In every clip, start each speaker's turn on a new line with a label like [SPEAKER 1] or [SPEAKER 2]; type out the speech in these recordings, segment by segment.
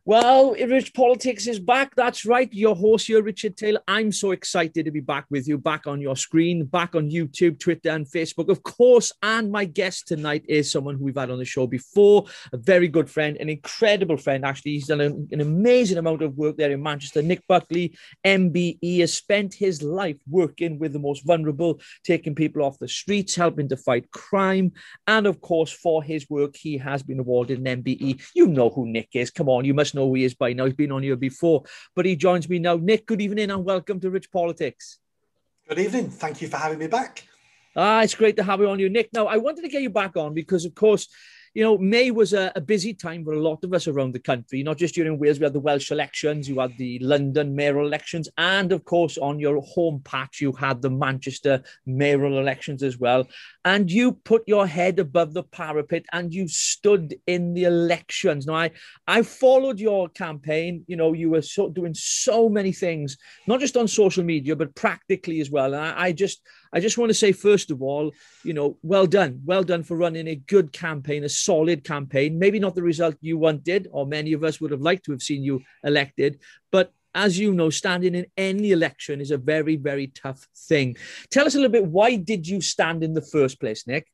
[SPEAKER 1] Well, Rich Politics is back. That's right. Your host here, Richard Taylor. I'm so excited to be back with you, back on your screen, back on YouTube, Twitter, and Facebook, of course. And my guest tonight is someone who we've had on the show before, a very good friend, an incredible friend, actually. He's done an amazing amount of work there in Manchester. Nick Buckley MBE has spent his life working with the most vulnerable, taking people off the streets, helping to fight crime. And of course, for his work, he has been awarded an MBE. You know who Nick is. Come on, you must know who he is by now. He's been on here before, but he joins me now. Nick, good evening and welcome to Rich Politics.
[SPEAKER 2] Good evening. Thank you for having me back.
[SPEAKER 1] It's great to have you on here, Nick. Now, I wanted to get you back on because, of course, you know, May was a busy time for a lot of us around the country, not just here in Wales. We had the Welsh elections, you had the London mayoral elections, and of course, on your home patch, you had the Manchester mayoral elections as well. And you put your head above the parapet and you stood in the elections. Now, I followed your campaign. You know, you were doing so many things, not just on social media, but practically as well. And I just want to say, first of all, you know, well done for running a good campaign, a solid campaign. Maybe not the result you wanted, or many of us would have liked to have seen you elected, but as you know, standing in any election is a very, very tough thing. Tell us a little bit, why did you stand in the first place, Nick?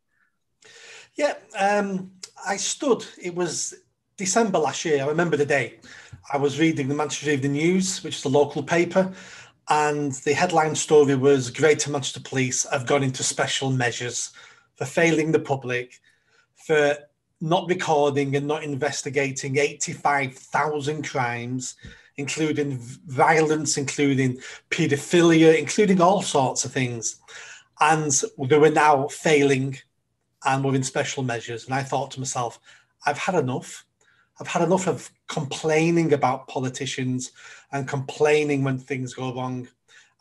[SPEAKER 2] Yeah, I stood. It was December last year. I remember the day. I was reading the Manchester Evening News, which is the local paper, and the headline story was Greater Manchester Police have gone into special measures for failing the public, for not recording and not investigating 85,000 crimes, including violence, including paedophilia, including all sorts of things. And they were now failing and were in special measures. And I thought to myself, I've had enough. I've had enough of complaining about politicians and complaining when things go wrong.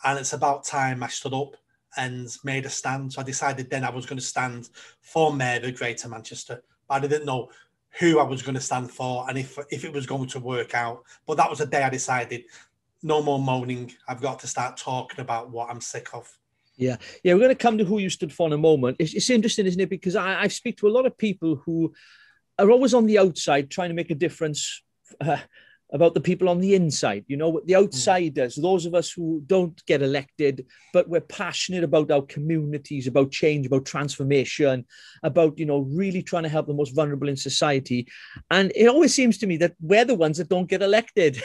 [SPEAKER 2] And it's about time I stood up and made a stand. So I decided then I was going to stand for Mayor of Greater Manchester. But I didn't know who I was going to stand for and if it was going to work out. But that was the day I decided, no more moaning. I've got to start talking about what I'm sick of.
[SPEAKER 1] Yeah, we're going to come to who you stood for in a moment. It's interesting, isn't it? Because I speak to a lot of people who are always on the outside trying to make a difference about the people on the inside, you know, the outsiders, those of us who don't get elected, but we're passionate about our communities, about change, about transformation, about, you know, really trying to help the most vulnerable in society. And it always seems to me that we're the ones that don't get elected.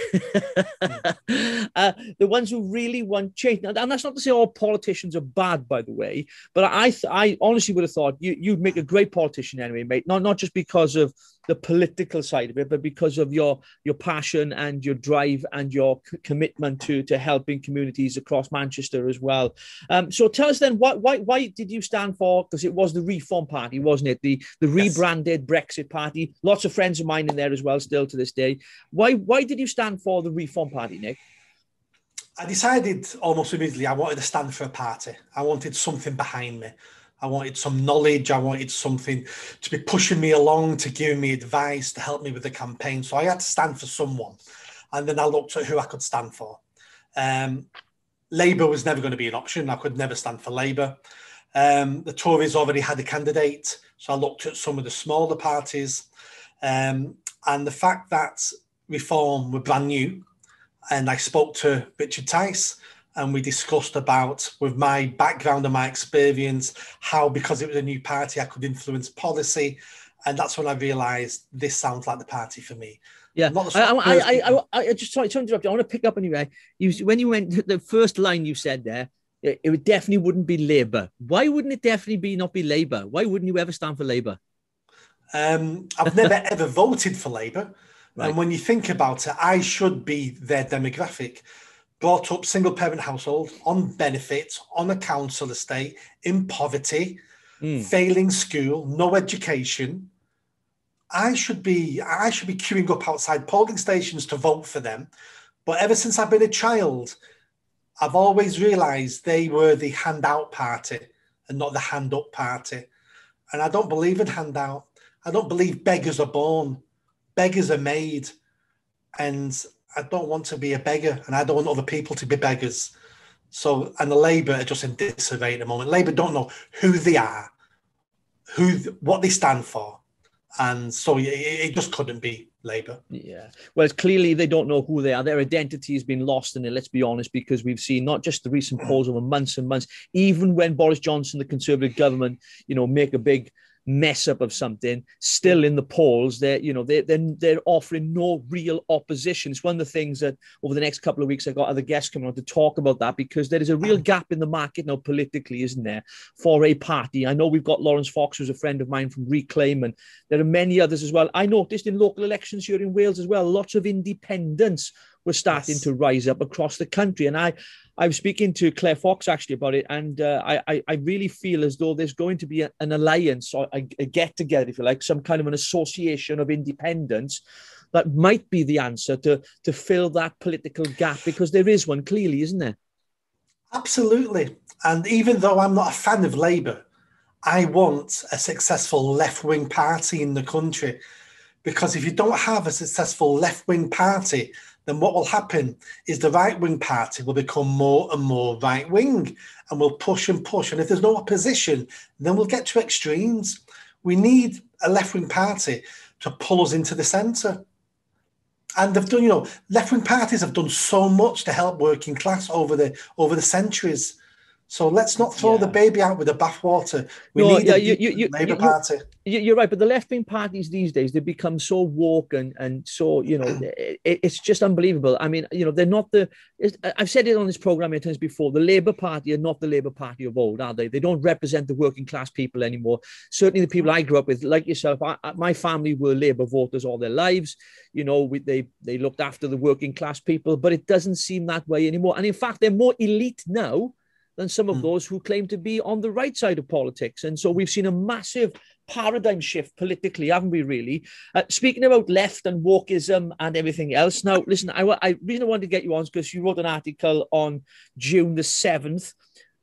[SPEAKER 1] The ones who really want change. And that's not to say all politicians are bad, by the way, but I honestly would have thought you'd make a great politician anyway, mate, not just because of the political side of it, but because of your passion and your drive and your commitment to helping communities across Manchester as well. So tell us then, why did you stand for? Because it was the Reform Party, wasn't it? The rebranded Brexit Party. Lots of friends of mine in there as well, still to this day. Why did you stand for the Reform Party, Nick?
[SPEAKER 2] I decided almost immediately I wanted to stand for a party. I wanted something behind me. I wanted some knowledge. I wanted something to be pushing me along, to give me advice, to help me with the campaign. So I had to stand for someone. And then I looked at who I could stand for. Labour was never going to be an option. I could never stand for Labour. The Tories already had a candidate. So I looked at some of the smaller parties. And the fact that Reform were brand new, and I spoke to Richard Tice, and we discussed about, with my background and my experience, how, because it was a new party, I could influence policy. And that's when I realised this sounds like the party for me.
[SPEAKER 1] Yeah, I just sorry to interrupt you. I want to pick up on you there. When you went, the first line you said there, it definitely wouldn't be Labour. Why wouldn't it definitely not be Labour? Why wouldn't you ever stand for Labour?
[SPEAKER 2] I've never ever voted for Labour. Right. And when you think about it, I should be their demographic. Brought up single parent household, on benefits, on a council estate, in poverty, failing school, no education. I should be queuing up outside polling stations to vote for them. But ever since I've been a child, I've always realised they were the handout party and not the hand up party. And I don't believe in handout. I don't believe beggars are born. Beggars are made. And I don't want to be a beggar, and I don't want other people to be beggars. So, and the Labour are just in disarray at the moment. Labour don't know who they are, what they stand for. And so it just couldn't be Labour.
[SPEAKER 1] Yeah. Well, it's clearly they don't know who they are. Their identity has been lost in it, let's be honest, because we've seen not just the recent polls over months and months, even when Boris Johnson, the Conservative government, make a big mess up of something, still in the polls, they're offering no real opposition. It's one of the things that over the next couple of weeks, I got other guests coming on to talk about that, because there is a real gap in the market now politically, isn't there, for a party. I know we've got Lawrence Fox, who's a friend of mine from Reclaim, and there are many others as well. I noticed in local elections here in Wales as well, lots of independents were starting to rise up across the country. And I was speaking to Claire Fox actually about it, and I really feel as though there's going to be an alliance or a get-together, if you like, some kind of an association of independents that might be the answer to fill that political gap, because there is one clearly, isn't there?
[SPEAKER 2] Absolutely. And even though I'm not a fan of Labour, I want a successful left-wing party in the country, because if you don't have a successful left-wing party, then what will happen is the right-wing party will become more and more right-wing and will push and push. And if there's no opposition, then we'll get to extremes. We need a left-wing party to pull us into the centre. And they've done, left-wing parties have done so much to help working class over the centuries. So let's not throw the baby out with the bathwater. We need a Labour Party. You're
[SPEAKER 1] right, but the left-wing parties these days, they've become so woke and so, it's just unbelievable. I mean, they're not I've said it on this programme many times before, the Labour Party are not the Labour Party of old, are they? They don't represent the working class people anymore. Certainly the people I grew up with, like yourself, my family were Labour voters all their lives. They looked after the working class people, but it doesn't seem that way anymore. And in fact, they're more elite now than some of those who claim to be on the right side of politics. And so we've seen a massive paradigm shift politically, haven't we, really? Speaking about left and wokeism and everything else. Now, listen, the reason I wanted to get you on is because you wrote an article on June the 7th,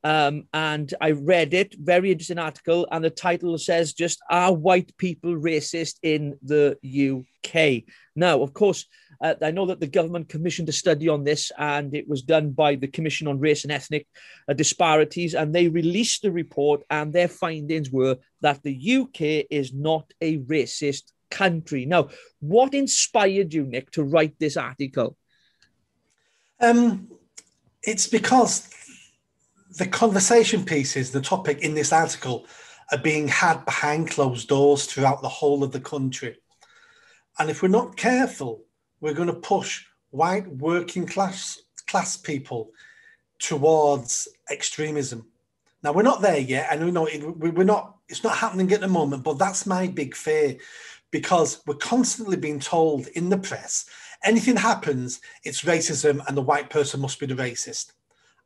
[SPEAKER 1] and I read it, very interesting article, and the title says just, "Are white people racist in the UK?" Now, of course, I know that the government commissioned a study on this, and it was done by the Commission on Race and Ethnic Disparities, and they released the report, and their findings were that the UK is not a racist country. Now, what inspired you, Nick, to write this article?
[SPEAKER 2] It's because the conversation pieces, the topic in this article, are being had behind closed doors throughout the whole of the country. And if we're not careful, we're going to push white working class people towards extremism. Now, we're not there yet, and we're not. It's not happening at the moment. But that's my big fear, because we're constantly being told in the press, anything happens, it's racism, and the white person must be the racist.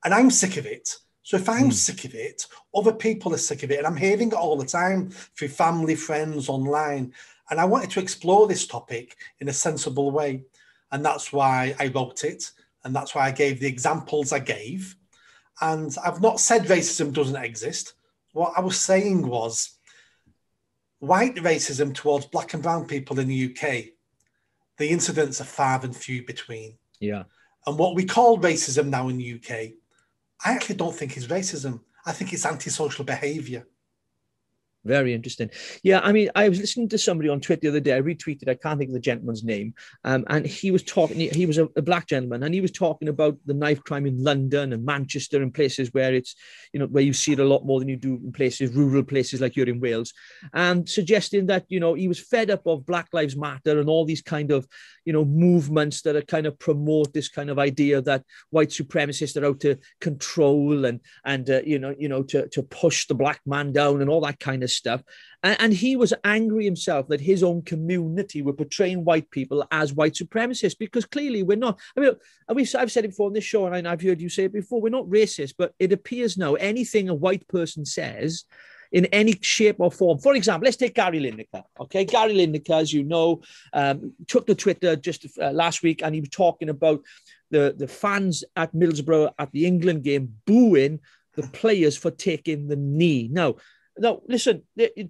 [SPEAKER 2] And I'm sick of it. So if I'm sick of it, other people are sick of it, and I'm hearing it all the time through family, friends, online. And I wanted to explore this topic in a sensible way. And that's why I wrote it. And that's why I gave the examples I gave. And I've not said racism doesn't exist. What I was saying was white racism towards black and brown people in the UK, the incidents are far and few between.
[SPEAKER 1] Yeah.
[SPEAKER 2] And what we call racism now in the UK, I actually don't think is racism. I think it's antisocial behaviour.
[SPEAKER 1] Very interesting. Yeah, I mean, I was listening to somebody on Twitter the other day. I retweeted, I can't think of the gentleman's name. And he was talking, he was a black gentleman, and he was talking about the knife crime in London and Manchester and places where it's, where you see it a lot more than you do in places, rural places like you're in Wales, and suggesting that, he was fed up of Black Lives Matter and all these kind of, movements that are kind of promote this kind of idea that white supremacists are out to control and to push the black man down and all that kind of stuff. And he was angry himself that his own community were portraying white people as white supremacists, because clearly we're not. I mean, I've said it before on this show, and I've heard you say it before, we're not racist, but it appears now anything a white person says in any shape or form. For example, let's take Gary Lineker. Okay, Gary Lineker, as you know, took to Twitter just last week, and he was talking about the fans at Middlesbrough at the England game booing the players for taking the knee. Now, No, listen,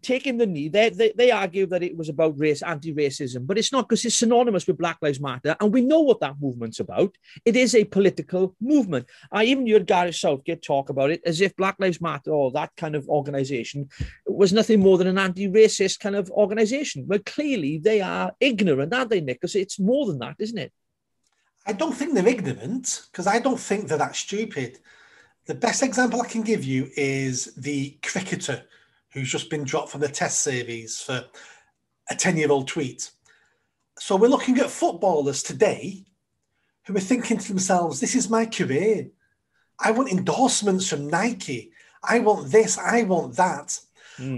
[SPEAKER 1] taking the knee, they argue that it was about race, anti-racism, but it's not, because it's synonymous with Black Lives Matter, and we know what that movement's about. It is a political movement. I even heard Gareth Southgate talk about it as if Black Lives Matter or that kind of organisation was nothing more than an anti-racist kind of organisation. Well, clearly they are ignorant, aren't they, Nick? Because it's more than that, isn't it?
[SPEAKER 2] I don't think they're ignorant, because I don't think they're that stupid. The best example I can give you is the cricketer who's just been dropped from the Test series for a 10-year-old tweet. So we're looking at footballers today who are thinking to themselves, this is my career. I want endorsements from Nike. I want this. I want that.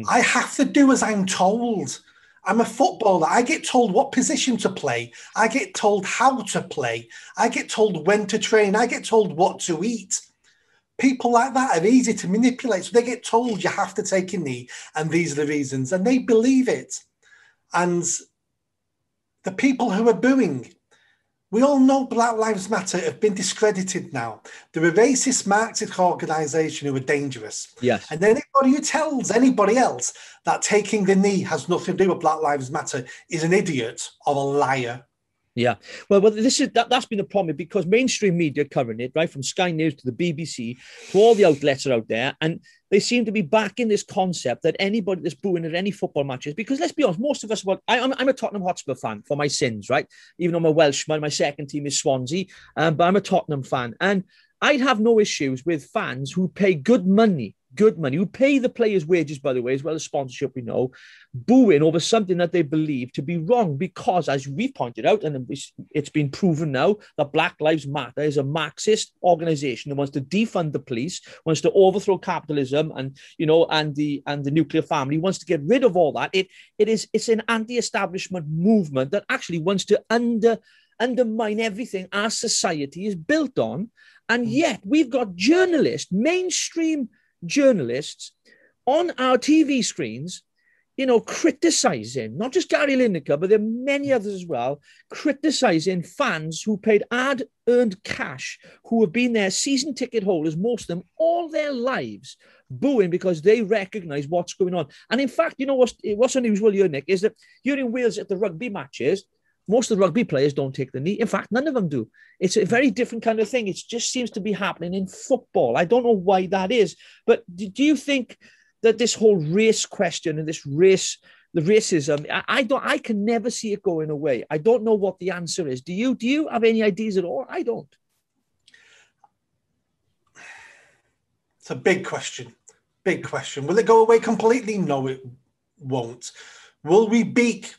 [SPEAKER 2] I have to do as I'm told. I'm a footballer. I get told what position to play. I get told how to play. I get told when to train. I get told what to eat. People like that are easy to manipulate. So they get told you have to take a knee and these are the reasons, and they believe it. And the people who are booing, we all know Black Lives Matter have been discredited now. They're a racist Marxist organisation who are dangerous.
[SPEAKER 1] Yes.
[SPEAKER 2] And anybody who tells anybody else that taking the knee has nothing to do with Black Lives Matter is an idiot or a liar.
[SPEAKER 1] Yeah, well, that's been the problem, because mainstream media covering it, right, from Sky News to the BBC to all the outlets are out there, and they seem to be backing this concept that anybody that's booing at any football matches, because let's be honest, most of us, I'm a Tottenham Hotspur fan for my sins, right? Even though I'm a Welshman, my second team is Swansea, but I'm a Tottenham fan, and I'd have no issues with fans who pay good money, who pay the players' wages, by the way, as well as sponsorship, we know, booing over something that they believe to be wrong, because, as we've pointed out, and it's been proven now, that Black Lives Matter is a Marxist organisation that wants to defund the police, wants to overthrow capitalism and, and the nuclear family, wants to get rid of all that. It's an anti-establishment movement that actually wants to undermine everything our society is built on. And yet we've got journalists, mainstream journalists on our TV screens, criticising, not just Gary Lineker, but there are many others as well, criticising fans who paid hard-earned cash, who have been their season ticket holders, most of them, all their lives, booing because they recognise what's going on. And in fact, what's unusual here, Nick, is that you're in Wales at the rugby matches, most of the rugby players don't take the knee. In fact, none of them do. It's a very different kind of thing. It just seems to be happening in football. I don't know why that is. But do you think that this whole race question and the racism, I can never see it going away. I don't know what the answer is. Do you have any ideas at all? I don't.
[SPEAKER 2] It's a big question. Big question. Will it go away completely? No, it won't. Will we beat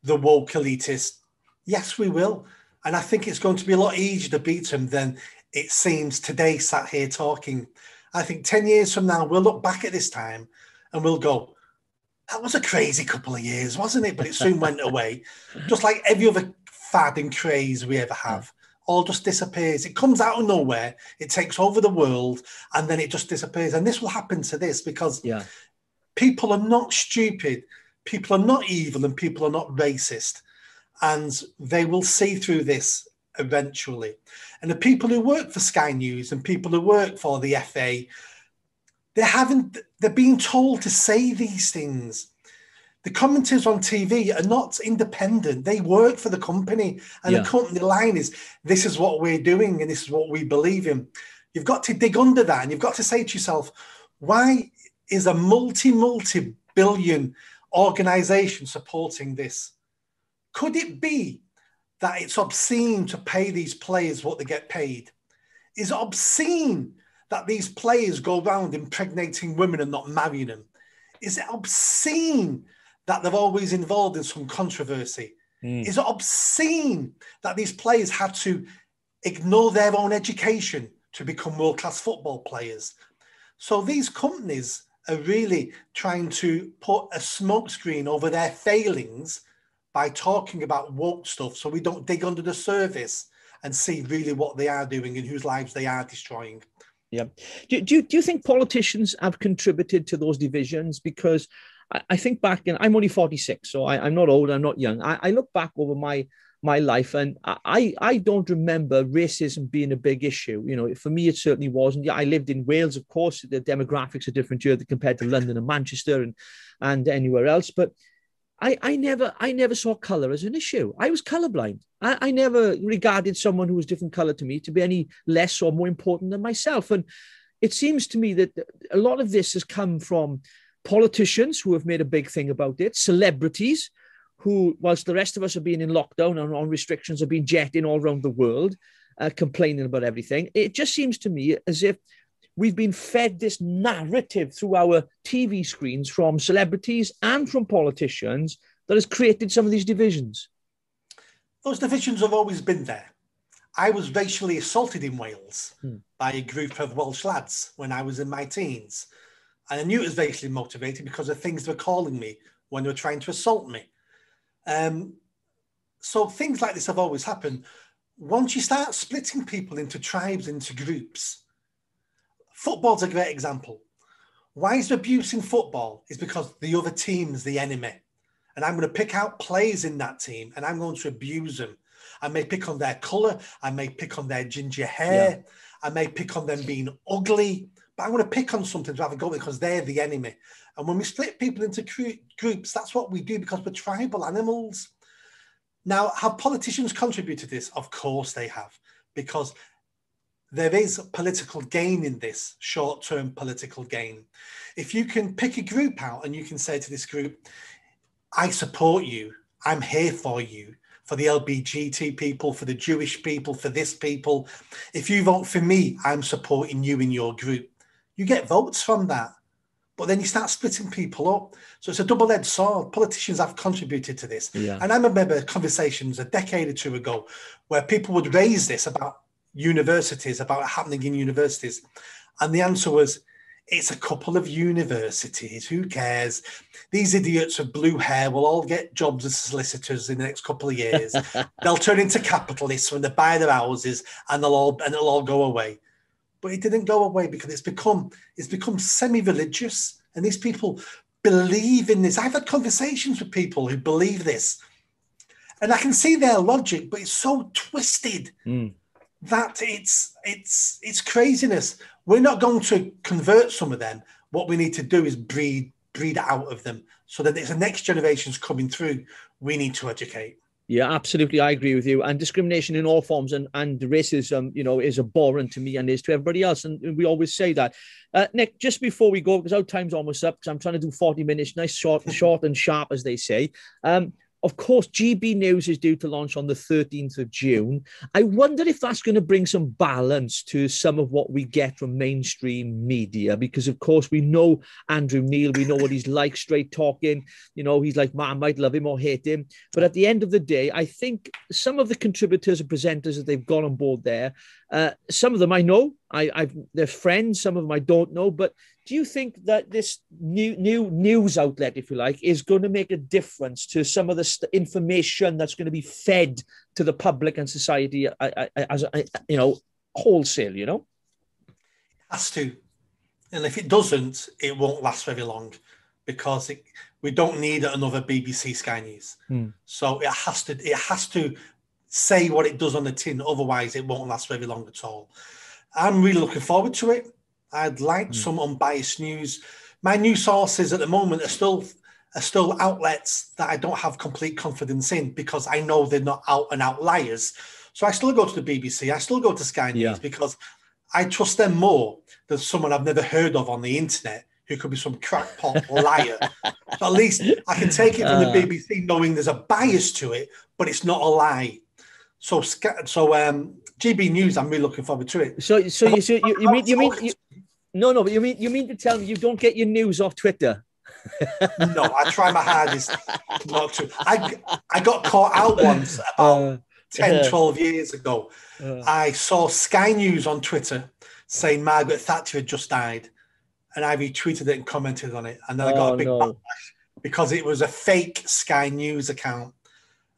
[SPEAKER 2] the woke elitists? Yes, we will. And I think it's going to be a lot easier to beat them than it seems today, sat here talking. I think 10 years from now, we'll look back at this time and we'll go, that was a crazy couple of years, wasn't it? But it soon went away. Just like every other fad and craze we ever have. All just disappears. It comes out of nowhere. It takes over the world and then it just disappears. And this will happen to this because people are not stupid. People are not evil and people are not racist. And they will see through this eventually. And the people who work for Sky News and people who work for the FA, they're being told to say these things. The commentators on TV are not independent. They work for the company. And the company line is, this is what we're doing and this is what we believe in. You've got to dig under that and you've got to say to yourself, why is a multi-billion organisation supporting this? Could it be that it's obscene to pay these players what they get paid? Is it obscene that these players go around impregnating women and not marrying them? Is it obscene that they're always involved in some controversy? Is it obscene that these players had to ignore their own education to become world-class football players? So these companies are really trying to put a smokescreen over their failings by talking about woke stuff so we don't dig under the surface and see really what they are doing and whose lives they are destroying.
[SPEAKER 1] Yeah. Do you think politicians have contributed to those divisions? Because I think back I'm only 46, so I'm not old, I'm not young. I look back over my my life, and I don't remember racism being a big issue. You know, for me, it certainly wasn't. Yeah, I lived in Wales, of course. The demographics are different here compared to London and Manchester and anywhere else. But I never saw color as an issue. I was colorblind. I never regarded someone who was different color to me to be any less or more important than myself. And it seems to me that a lot of this has come from politicians who have made a big thing about it, celebrities who, whilst the rest of us are being in lockdown and on restrictions, have been jetting all around the world, complaining about everything. It just seems to me as if we've been fed this narrative through our TV screens from celebrities and from politicians that has created some of these divisions.
[SPEAKER 2] Those divisions have always been there. I was racially assaulted in Wales by a group of Welsh lads when I was in my teens. And I knew it was racially motivated because of things they were calling me when they were trying to assault me. So things like this have always happened. Once you start splitting people into tribes, into groups, football's a great example. Why is there abuse in football? It's because the other team's the enemy. And I'm going to pick out players in that team and I'm going to abuse them. I may pick on their colour. I may pick on their ginger hair. Yeah. I may pick on them being ugly. But I'm going to pick on something to have a go because they're the enemy. And when we split people into groups, that's what we do because we're tribal animals. Now, have politicians contributed to this? Of course they have, because there is political gain in this, short-term political gain. If you can pick a group out and you can say to this group, I support you, I'm here for you, for the LGBT people, for the Jewish people, for this people. If you vote for me, I'm supporting you in your group. You get votes from that. But then you start splitting people up. So it's a double-edged sword. Politicians have contributed to this. Yeah. And I remember conversations a decade or two ago where people would raise this about universities, about it happening in universities. And the answer was, it's a couple of universities. Who cares? These idiots with blue hair will all get jobs as solicitors in the next couple of years. They'll turn into capitalists when they buy their houses and it'll all go away. But it didn't go away because it's become semi-religious, and these people believe in this. I've had conversations with people who believe this, and I can see their logic, but it's so twisted that it's craziness. We're not going to convert some of them. What we need to do is breed out of them, so that it's the next generations coming through. We need to educate.
[SPEAKER 1] Yeah, absolutely. I agree with you. And discrimination in all forms and racism, you know, is abhorrent to me and is to everybody else. And we always say that. Nick, just before we go, because our time's almost up, because I'm trying to do 40 minutes, nice, short and sharp, as they say. Of course, GB News is due to launch on the 13th of June. I wonder if that's going to bring some balance to some of what we get from mainstream media, because, of course, we know Andrew Neil, we know what he's like, straight talking. You know, he's like, man, I might love him or hate him. But at the end of the day, I think some of the contributors and presenters that they've got on board there, some of them I know, they're friends, some of them I don't know, but do you think that this new news outlet, if you like, is going to make a difference to some of the information that's going to be fed to the public and society as you know, wholesale? You know,
[SPEAKER 2] it has to, and if it doesn't, it won't last very long, because we don't need another BBC Sky News. So it has to say what it does on the tin. Otherwise, it won't last very long at all. I'm really looking forward to it. I'd like some unbiased news. My news sources at the moment are still outlets that I don't have complete confidence in, because I know they're not out and out liars. So I still go to the BBC. I still go to Sky News because I trust them more than someone I've never heard of on the internet who could be some crackpot liar. So at least I can take it from the BBC knowing there's a bias to it, but it's not a lie. So GB News, I'm really looking forward to it.
[SPEAKER 1] So you mean no, but you mean to tell me you don't get your news off Twitter?
[SPEAKER 2] No, I try my hardest not to. I got caught out once about 10, 12 years ago. I saw Sky News on Twitter saying Margaret Thatcher had just died, and I retweeted it and commented on it, and then I got a big backlash because it was a fake Sky News account.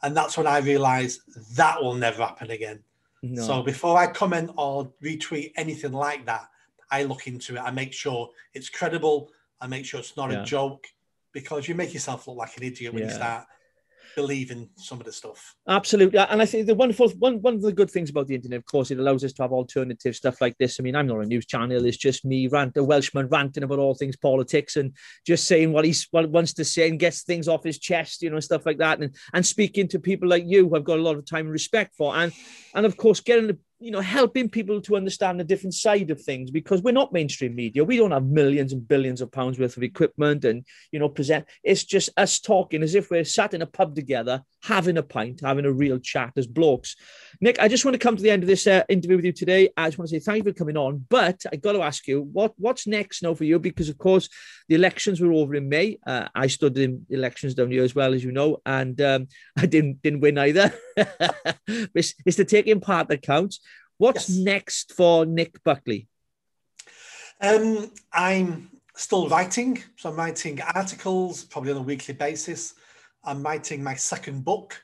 [SPEAKER 2] And that's when I realised that will never happen again. No. So before I comment or retweet anything like that, I look into it. I make sure it's credible. I make sure it's not a joke, because you make yourself look like an idiot when you start. believe in some of the stuff.
[SPEAKER 1] Absolutely. And I think the one of the good things about the internet, of course, it allows us to have alternative stuff like this. I mean, I'm not a news channel. It's just me, a Welshman ranting about all things politics and just saying what he wants to say and gets things off his chest, stuff like that. And speaking to people like you, who I've got a lot of time and respect for. And of course, helping people to understand the different side of things, because we're not mainstream media. We don't have millions and billions of pounds worth of equipment and, present. It's just us talking as if we're sat in a pub together, having a pint, having a real chat as blokes. Nick, I just want to come to the end of this interview with you today. I just want to say thank you for coming on, but I got to ask you, what's next now for you? Because of course, the elections were over in May. I stood in elections down here as well, as you know, and I didn't win either. It's the taking part that counts. What's next for Nick Buckley?
[SPEAKER 2] I'm still writing. So I'm writing articles, probably on a weekly basis. I'm writing my second book,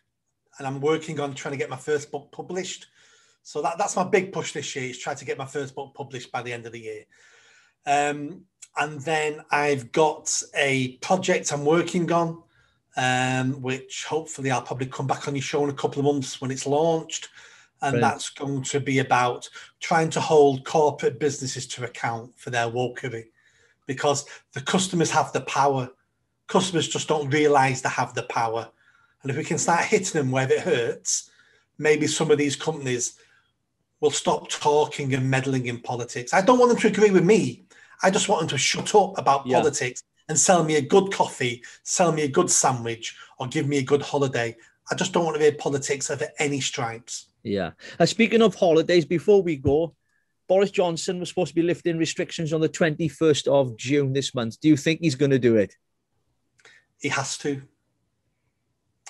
[SPEAKER 2] and I'm working on trying to get my first book published. So that's my big push this year, is try to get my first book published by the end of the year. And then I've got a project I'm working on, which hopefully I'll probably come back on your show in a couple of months when it's launched. And that's going to be about trying to hold corporate businesses to account for their wokery, because the customers have the power. Customers just don't realise they have the power. And if we can start hitting them where it hurts, maybe some of these companies will stop talking and meddling in politics. I don't want them to agree with me. I just want them to shut up about politics and sell me a good coffee, sell me a good sandwich, or give me a good holiday. I just don't want to hear politics of any stripes.
[SPEAKER 1] Yeah. Speaking of holidays, before we go, Boris Johnson was supposed to be lifting restrictions on the 21st of June this month. Do you think he's going to do it?
[SPEAKER 2] He has to.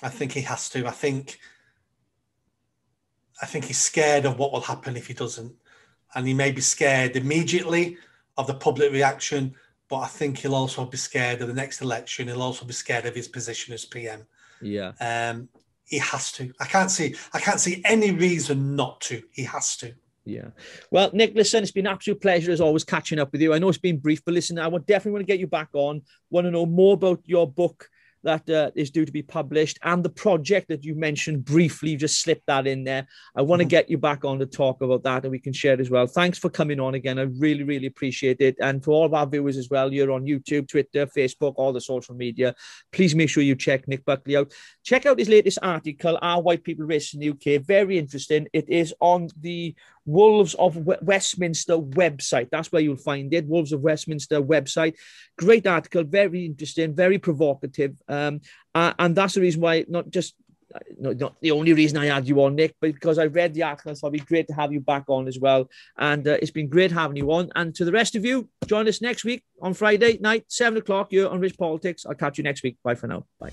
[SPEAKER 2] I think he has to. I think he's scared of what will happen if he doesn't. And he may be scared immediately of the public reaction, but I think he'll also be scared of the next election. He'll also be scared of his position as PM.
[SPEAKER 1] Yeah.
[SPEAKER 2] He has to. I can't see any reason not to. He has to.
[SPEAKER 1] Yeah. Well, Nick, listen, it's been an absolute pleasure as always catching up with you. I know it's been brief, but listen, I definitely want to get you back on. Want to know more about your book that is due to be published and the project that you mentioned briefly. You just slipped that in there. I want to get you back on to talk about that, and we can share it as well. Thanks for coming on again. I really, really appreciate it. And for all of our viewers as well, you're on YouTube, Twitter, Facebook, all the social media. Please make sure you check Nick Buckley out. Check out his latest article, Are White People Racist in the UK? Very interesting. It is on the Wolves of Westminster website. That's where you'll find it. Wolves of Westminster website. Great article, very interesting, very provocative. And that's the reason why, not the only reason I had you on, Nick, but because I read the article, so it'd be great to have you back on as well. And it's been great having you on. And to the rest of you, join us next week on Friday night, 7 o'clock here on Rich Politics. I'll catch you next week. Bye for now. Bye.